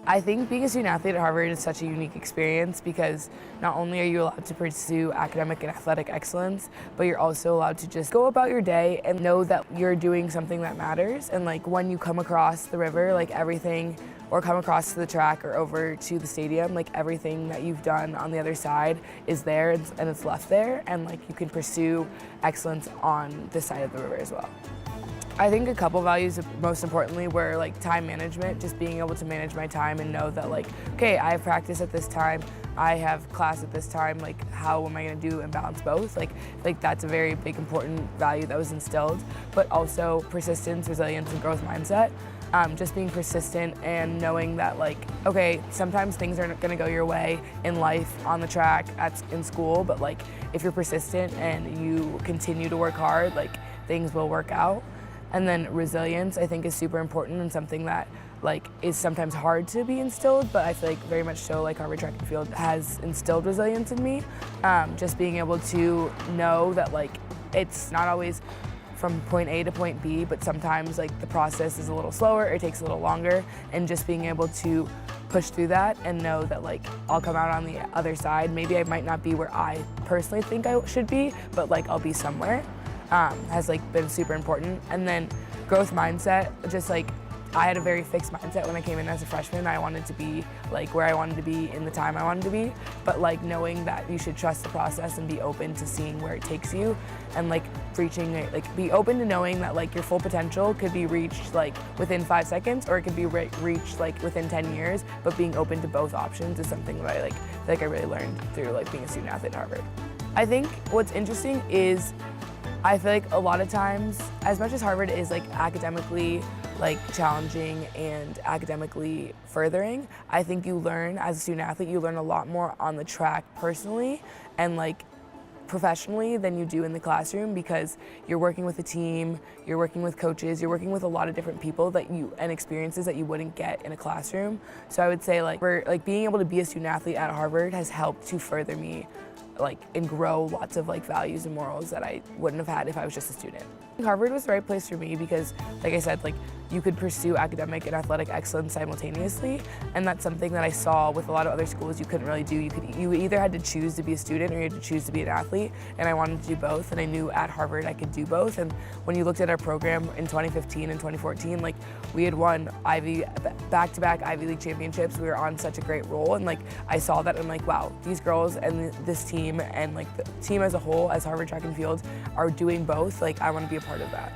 I think being a student athlete at Harvard is such a unique experience because not only are you allowed to pursue academic and athletic excellence, but you're also allowed to just go about your day and know that you're doing something that matters. And like when you come across the river, like everything, or come across to the track or over to the stadium, like everything that you've done on the other side is there and it's left there, and like you can pursue excellence on this side of the river as well. I think a couple values, most importantly, were like time management, just being able to manage my time and know that like, okay, I have practice at this time, I have class at this time, like how am I gonna do and balance both? Like that's a very big important value that was instilled, but also persistence, resilience, and growth mindset. Just being persistent and knowing that like, okay, sometimes things aren't gonna go your way in life, on the track, in school, but like if you're persistent and you continue to work hard, like things will work out. And then resilience, I think, is super important and something that like is sometimes hard to be instilled, but I feel like very much so like Harvard Track and Field has instilled resilience in me. Just being able to know that like it's not always from point A to point B, but sometimes like the process is a little slower, it takes a little longer, and just being able to push through that and know that like I'll come out on the other side. Maybe I might not be where I personally think I should be, but like I'll be somewhere. Has like been super important. And then growth mindset, just like I had a very fixed mindset when I came in as a freshman. I wanted to be like where I wanted to be in the time I wanted to be, but like knowing that you should trust the process and be open to seeing where it takes you, and like reaching it, like be open to knowing that like your full potential could be reached like within 5 seconds, or it could be reached like within 10 years, but being open to both options is something that I I really learned through like being a student athlete at Harvard. I think what's interesting is I feel like a lot of times, as much as Harvard is like academically like challenging and academically furthering, I think you learn as a student athlete, you learn a lot more on the track personally and like professionally than you do in the classroom, because you're working with a team, you're working with coaches, you're working with a lot of different people and experiences that you wouldn't get in a classroom. So I would say like being able to be a student athlete at Harvard has helped to further me and grow lots of like values and morals that I wouldn't have had if I was just a student. Harvard was the right place for me because, like I said, like you could pursue academic and athletic excellence simultaneously, and that's something that I saw with a lot of other schools you couldn't really do. You either had to choose to be a student or you had to choose to be an athlete, and I wanted to do both, and I knew at Harvard I could do both. And when you looked at our program in 2015 and 2014, like we had won back-to-back Ivy League championships. We were on such a great roll, and like I saw that and I'm like, wow, these girls and this team and like the team as a whole as Harvard Track and Field are doing both. Like I want to be a part of that.